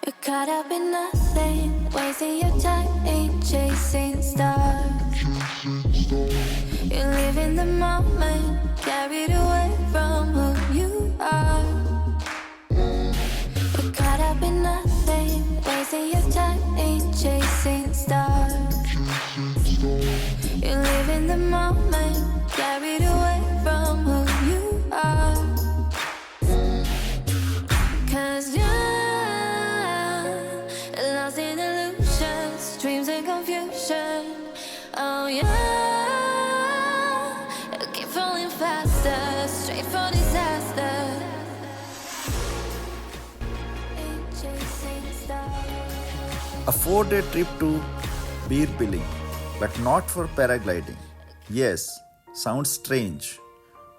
We're caught up in nothing, wasting your time, ain't chasing stars. You live in the moment, carried away from who you are. We're caught up in nothing, wasting your time, ain't chasing stars. You live in the moment, carried away from who you are. 'Cause you're lost in illusions, dreams and confusion. Oh yeah, you keep falling faster, straight for disaster. Ain't chasing stars. A 4-day trip to Bir-Billing, but not for paragliding. Yes, sounds strange,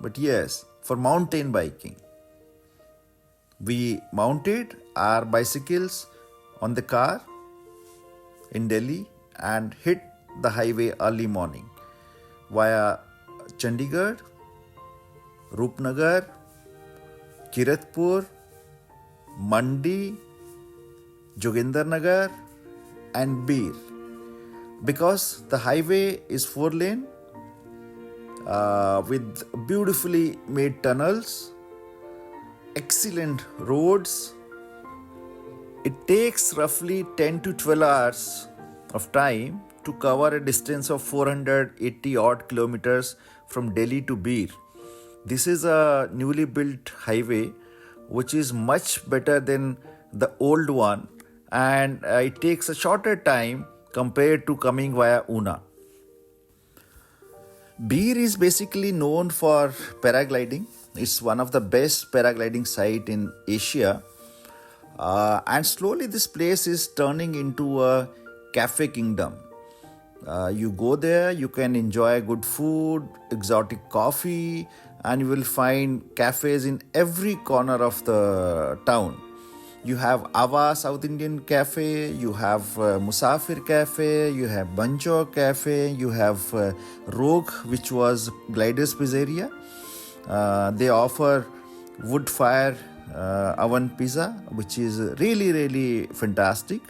but yes, for mountain biking. We mounted our bicycles on the car in Delhi and hit the highway early morning via Chandigarh, Rupnagar, Kiratpur, Mandi, Jogindarnagar, and Bir. Because the highway is 4 lane with beautifully made tunnels, excellent roads. It takes roughly 10 to 12 hours of time to cover a distance of 480 odd kilometers from Delhi to Bir. This is a newly built highway which is much better than the old one, and it takes a shorter time compared to coming via Una. Bir is basically known for paragliding. It's one of the best paragliding site in Asia. And slowly this place is turning into a cafe kingdom. You go there, you can enjoy good food, exotic coffee, and you will find cafes in every corner of the town. You have Ava South Indian Cafe, you have Musafir Cafe, you have Banjo Cafe, you have Rogue, which was Gliders Pizzeria. They offer wood fire oven pizza, which is really fantastic.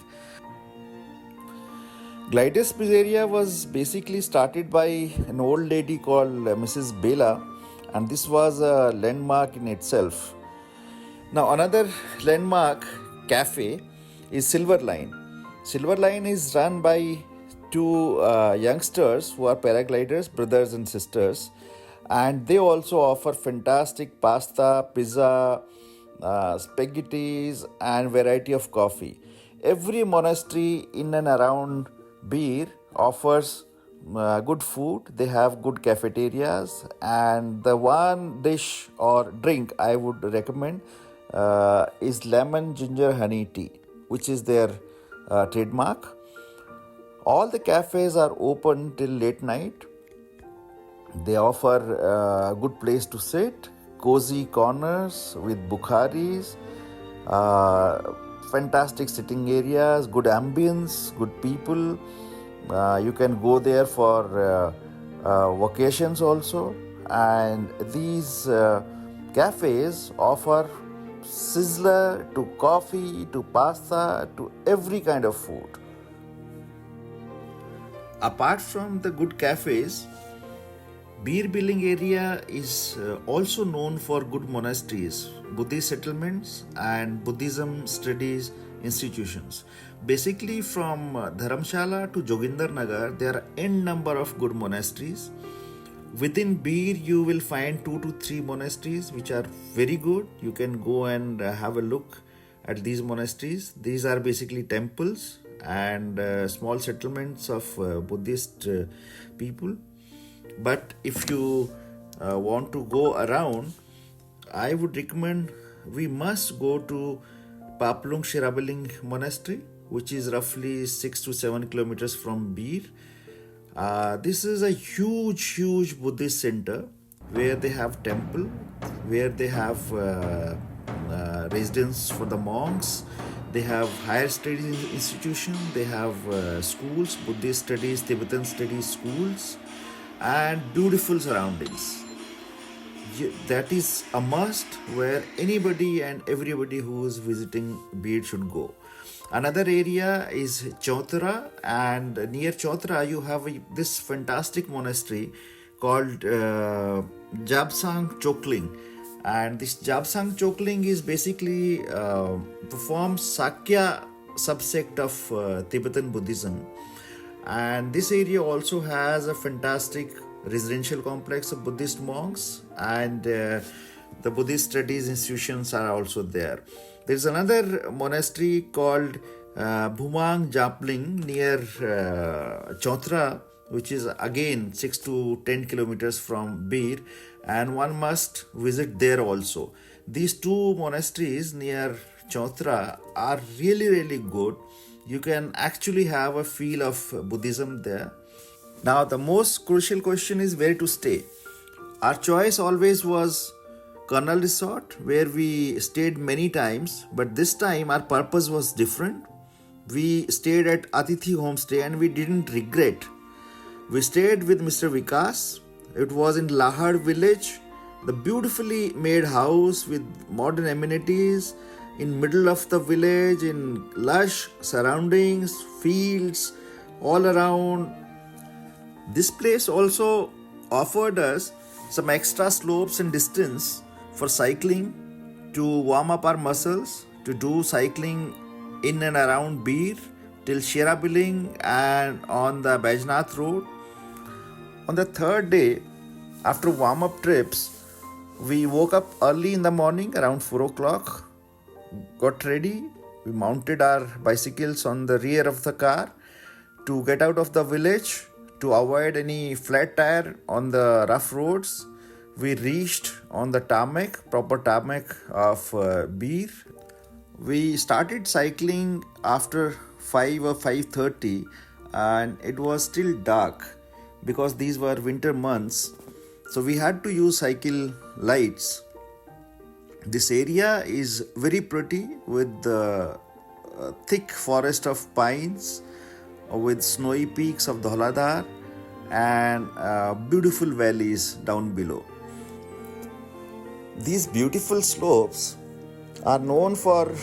Gliders Pizzeria was basically started by an old lady called Mrs. Bela, and this was a landmark in itself. Now another landmark cafe is Silver Line. Silver Line is run by two youngsters who are paragliders, brothers and sisters, and they also offer fantastic pasta, pizza, spaghettis, and variety of coffee. Every monastery in and around Bir offers good food. They have good cafeterias, and the one dish or drink I would recommend is lemon ginger honey tea, which is their trademark. All the cafes are open till late night. They offer a good place to sit, cozy corners with bukharis, fantastic sitting areas, good ambience, good people. You can go there for vacations also, and these cafes offer sizzler to coffee to pasta to every kind of food. Apart from the good cafes, Bir-Billing area is also known for good monasteries, Buddhist settlements, and Buddhism studies institutions. Basically, from Dharamshala to Jogindarnagar, there are n number of good monasteries. Within Bir, you will find 2 to 3 monasteries which are very good. You can go and have a look at these monasteries. These are basically temples and small settlements of Buddhist people. But if you want to go around, I would recommend we must go to Paplung Shirabaling Monastery, which is roughly 6 to 7 kilometers from Bir. This is a huge Buddhist center where they have temple, where they have residence for the monks. They have higher studies institution. They have schools, Buddhist studies, Tibetan studies schools, and beautiful surroundings. that is a must where anybody and everybody who is visiting Bir should go. Another area is Chotra, and near Chotra you have this fantastic monastery called Jabsang Chokling. And this Jabsang Chokling is basically performs Sakya subsect of Tibetan Buddhism. And this area also has a fantastic residential complex of Buddhist monks, and the Buddhist studies institutions are also there. There's another monastery called Bhumang Japling near Chotra, which is again 6 to 10 kilometers from Bir, and one must visit there also. These two monasteries near Chotra are really good. You can actually have a feel of Buddhism there. Now, the most crucial question is where to stay. Our choice always was Colonel Resort, where we stayed many times, but this time our purpose was different. We stayed at Atithi Homestay and we didn't regret. We stayed with Mr. Vikas. It was in Lahad village, the beautifully made house with modern amenities in middle of the village, in lush surroundings, fields all around. This place also offered us some extra slopes and distance for cycling to warm up our muscles, to do cycling in and around Bir till Bir-Billing and on the Bajnath road. On the third day, after warm-up trips, we woke up early in the morning around 4 o'clock, got ready, we mounted our bicycles on the rear of the car to get out of the village to avoid any flat tire on the rough roads. We reached on the proper tarmac of Bir. We started cycling after 5 or 5:30 and it was still dark because these were winter months. So we had to use cycle lights. This area is very pretty with the thick forest of pines, with snowy peaks of Dhauladhar and beautiful valleys down below. These beautiful slopes are known for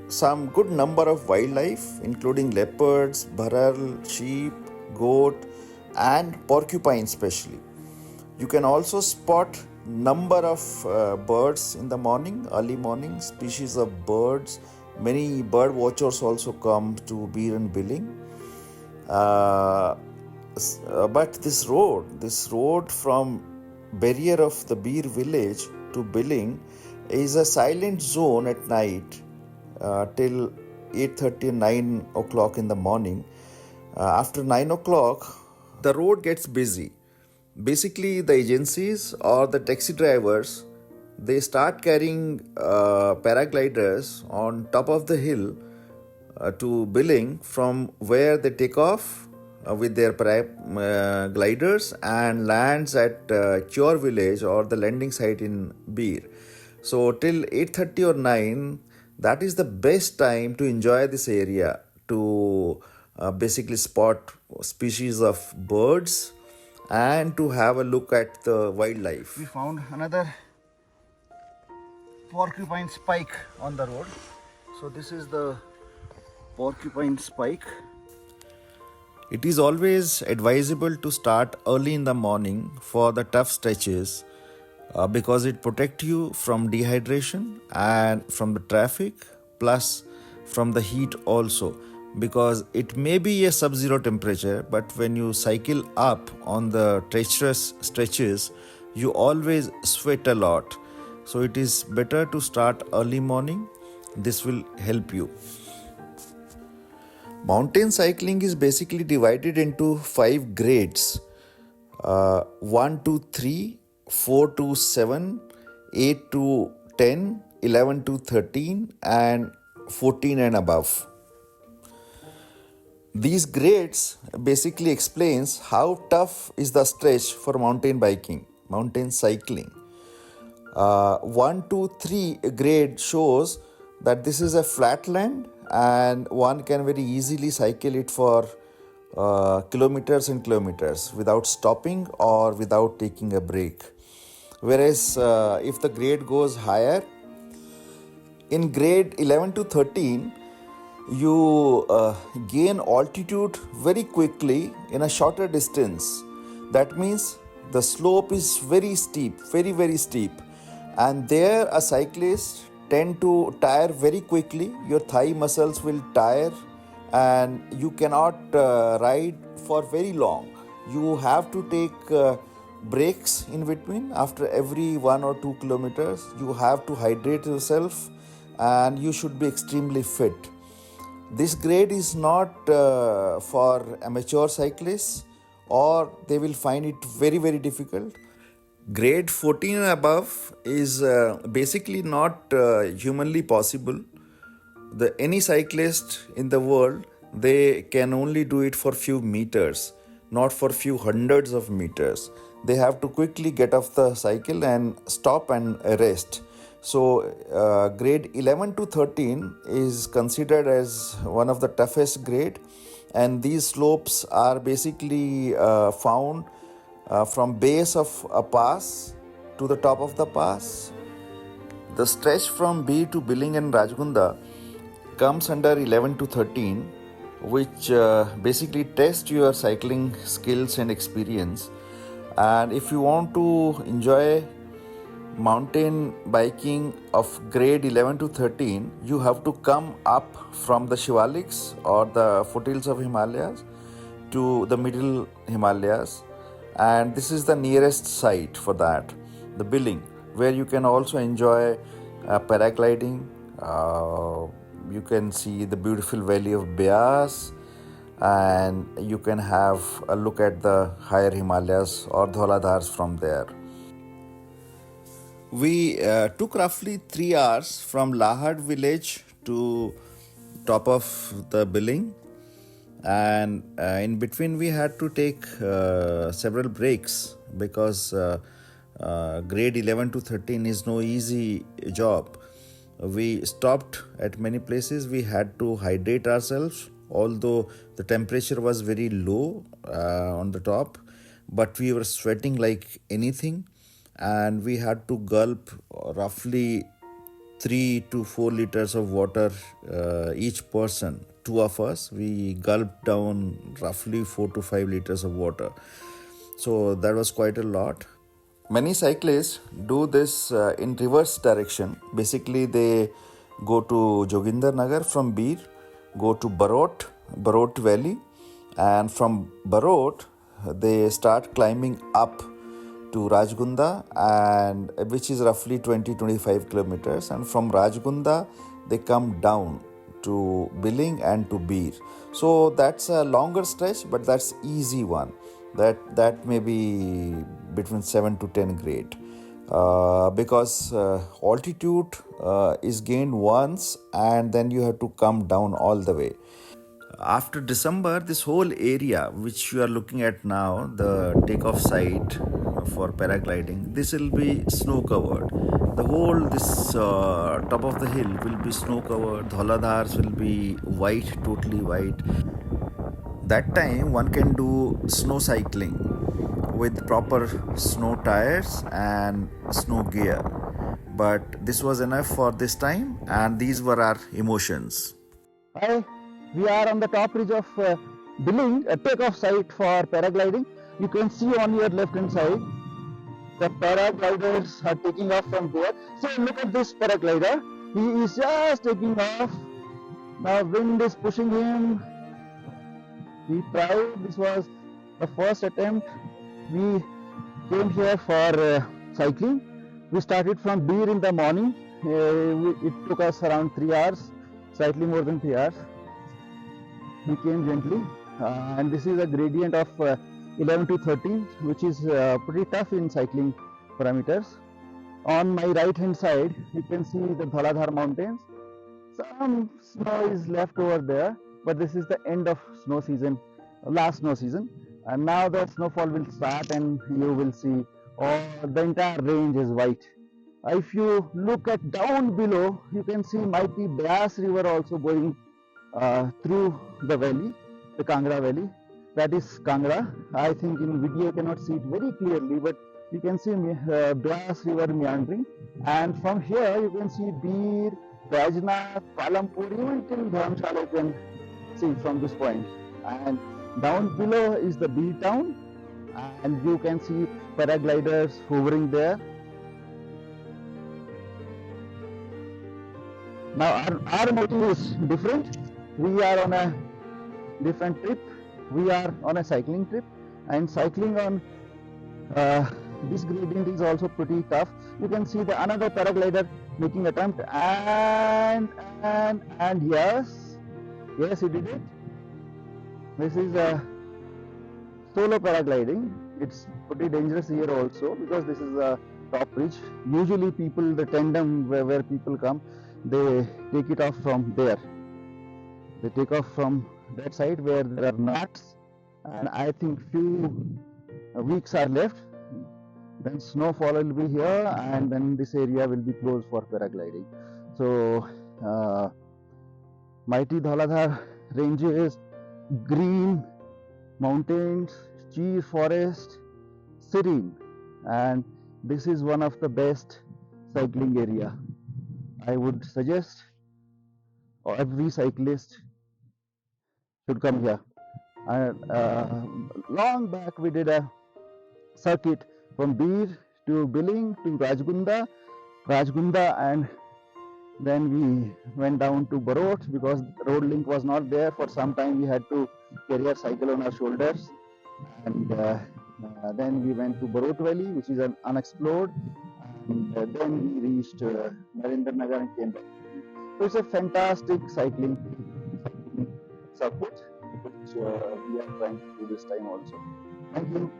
some good number of wildlife, including leopards, bharal, sheep, goat, and porcupine especially. You can also spot number of birds in the morning, early morning, species of birds. Many bird watchers also come to Bir-Billing. But this road from barrier of the Bir village to Billing is a silent zone at night till 8:30 and 9 o'clock in the morning. After 9 o'clock, the road gets busy. Basically, the agencies or the taxi drivers, they start carrying paragliders on top of the hill to Billing, from where they take off with their gliders and lands at Cure village or the landing site in Bir. So till 8:30 or 9, that is the best time to enjoy this area, to basically spot species of birds and to have a look at the wildlife. We found another porcupine spike on the road. So this is the porcupine spike. It is always advisable to start early in the morning for the tough stretches because it protects you from dehydration and from the traffic, plus from the heat also, because it may be a sub-zero temperature, but when you cycle up on the treacherous stretches, you always sweat a lot. So it is better to start early morning. This will help you. Mountain cycling is basically divided into 5 grades: 1 to 3, 4 to 7, 8 to 10, 11 to 13, and 14 and above. These grades basically explains how tough is the stretch for mountain cycling. 1 to 3 grade shows that this is a flat land and one can very easily cycle it for kilometers and kilometers without stopping or without taking a break. Whereas if the grade goes higher, in grade 11 to 13, you gain altitude very quickly in a shorter distance. That means the slope is very steep, very, very steep. And there, a cyclist tend to tire very quickly. Your thigh muscles will tire, and you cannot ride for very long. You have to take breaks in between after every 1 or 2 kilometers. You have to hydrate yourself, and you should be extremely fit. This grade is not for amateur cyclists, or they will find it very, very difficult. Grade 14 and above is basically not humanly possible. Any cyclist in the world, they can only do it for few meters, not for few hundreds of meters. They have to quickly get off the cycle and stop and rest. So grade 11 to 13 is considered as one of the toughest grade, and these slopes are basically found from base of a pass to the top of the pass. The stretch from Bir to Billing and Rajgunda comes under 11 to 13, which basically test your cycling skills and experience. And if you want to enjoy mountain biking of grade 11 to 13, you have to come up from the Shivaliks or the foothills of Himalayas to the middle Himalayas, and this is the nearest site for that, the Billing, where you can also enjoy paragliding. You can see the beautiful valley of Beas, and you can have a look at the higher Himalayas or Dhauladhars from there. We took roughly 3 hours from Lahad village to top of the Billing, and in between we had to take several breaks because grade 11 to 13 is no easy job. We stopped at many places. We had to hydrate ourselves, although the temperature was very low on the top, but we were sweating like anything, and we had to gulp roughly 3 to 4 liters of water each person. 2 of us, we gulped down roughly 4 to 5 liters of water. So that was quite a lot. Many cyclists do this in reverse direction. Basically, they go to Joginder Nagar from Bir, go to Barot Valley, and from Barot they start climbing up to Rajgunda, and which is roughly 20-25 kilometers, and from Rajgunda they come down to Billing and to Bir. So that's a longer stretch, but that's easy one. That may be between 7 to 10 grade because altitude is gained once, and then you have to come down all the way. After December, this whole area which you are looking at now, the takeoff site for paragliding, this will be snow covered. The whole this top of the hill will be snow covered. Dhauladhars will be white, totally white. That time one can do snow cycling with proper snow tires and snow gear. But this was enough for this time, and these were our emotions. Hi, we are on the top ridge of Billing, a takeoff site for paragliding. You can see on your left hand side, the paragliders are taking off from there. So look at this paraglider. He is just taking off. Now wind is pushing him. We tried, this was the first attempt. We came here for cycling. We started from Bir in the morning. It took us around 3 hours, slightly more than 3 hours. We came gently, and this is a gradient of 11 to 13, which is pretty tough in cycling parameters. On my right hand side, you can see the Dhauladhar mountains. Some snow is left over there, but this is the end of snow season, last snow season, and now the snowfall will start, and you will see the entire range is white. If you look at down below, you can see mighty Beas river also going through the valley, the Kangra valley. That is Kangra. I think in video you cannot see it very clearly, but You can see Beas River meandering, and from here you can see Bir, Rajnath, Palampur, even till Dharamshala you can see from this point. And down below is the bee town, and you can see paragliders hovering there. Now our motive is different. We are on a different trip. We are on a cycling trip, and cycling on this gradient is also pretty tough. You can see the another paraglider making attempt, and yes, he did it. This is a solo paragliding. It's pretty dangerous here also because this is a top ridge. Usually people, the tandem where people come, they take it off from there. They take off from that side where there are nuts, and I think few weeks are left. Then snowfall will be here, and then this area will be closed for paragliding. So mighty Dhaladhar ranges, green mountains, cheer forest, serene, and this is one of the best cycling area. I would suggest every cyclist should come here. Long back we did a circuit from Bir to Billing to Rajgunda, and then we went down to Barot because road link was not there. For some time we had to carry our cycle on our shoulders, and then we went to Barot Valley, which is unexplored, and then we reached Narendra Nagar and came back. So it's a fantastic cycling circuit which we are trying to do this time also. Thank you.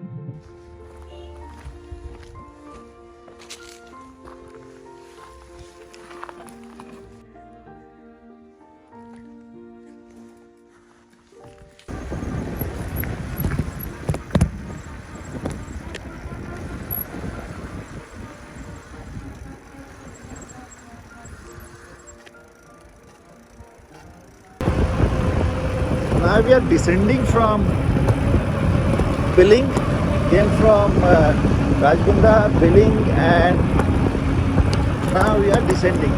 Now we are descending from Billing, came from Rajgunda, Billing, and now we are descending.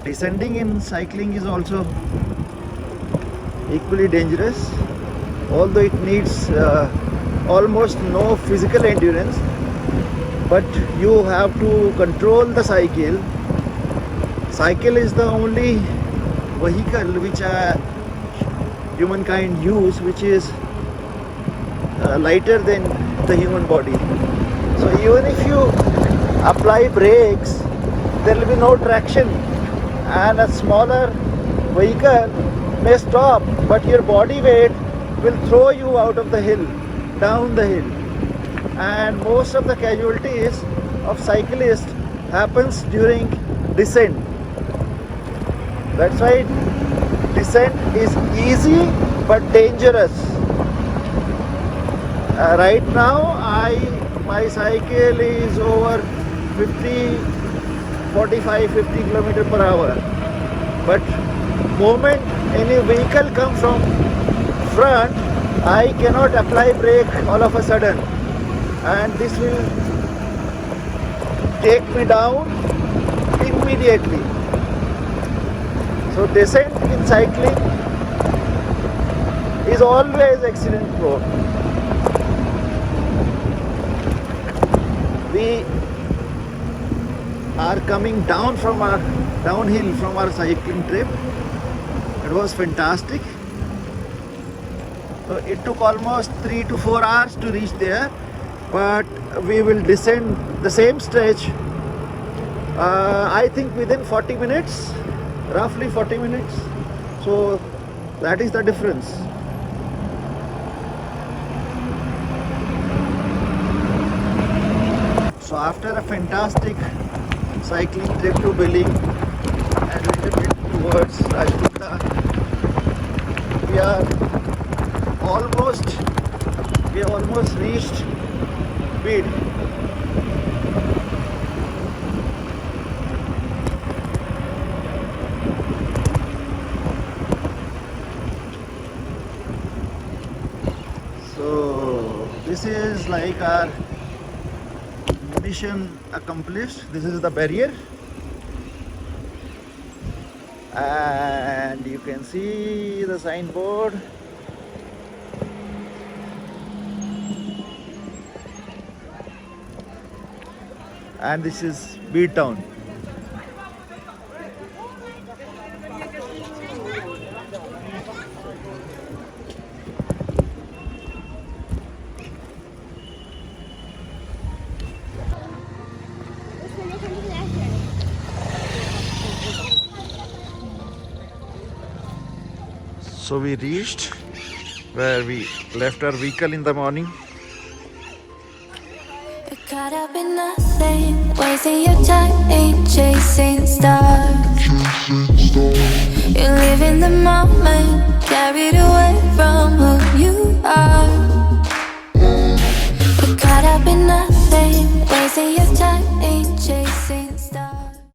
Descending in cycling is also equally dangerous, although it needs almost no physical endurance, but you have to control the cycle. Cycle is the only vehicle which humankind use which is lighter than the human body. So even if you apply brakes, there will be no traction, and a smaller vehicle may stop, but your body weight will throw you out of the hill, down the hill. And most of the casualties of cyclists happens during descent. That's why descent is easy but dangerous. Right now my cycle is over 45-50 km per hour, but moment any vehicle comes from front, I cannot apply brake all of a sudden, and this will take me down immediately. So descent in cycling is always accident prone. We are coming down from our downhill from our cycling trip. It was fantastic. So it took almost 3 to 4 hours to reach there, but we will descend the same stretch I think within 40 minutes, roughly 40 minutes. So that is the difference. So after a fantastic cycling trip to Bir-Billing and a little bit towards Rajgunda, we have almost reached Bir. is like our mission accomplished. This is the barrier, and you can see the signboard. And this is B Town. So we reached where we left our vehicle in the morning. You're caught up in nothing, wasting your time ain't chasing stars. You live in the moment, carried away from who you are. You're caught up in nothing, wasting your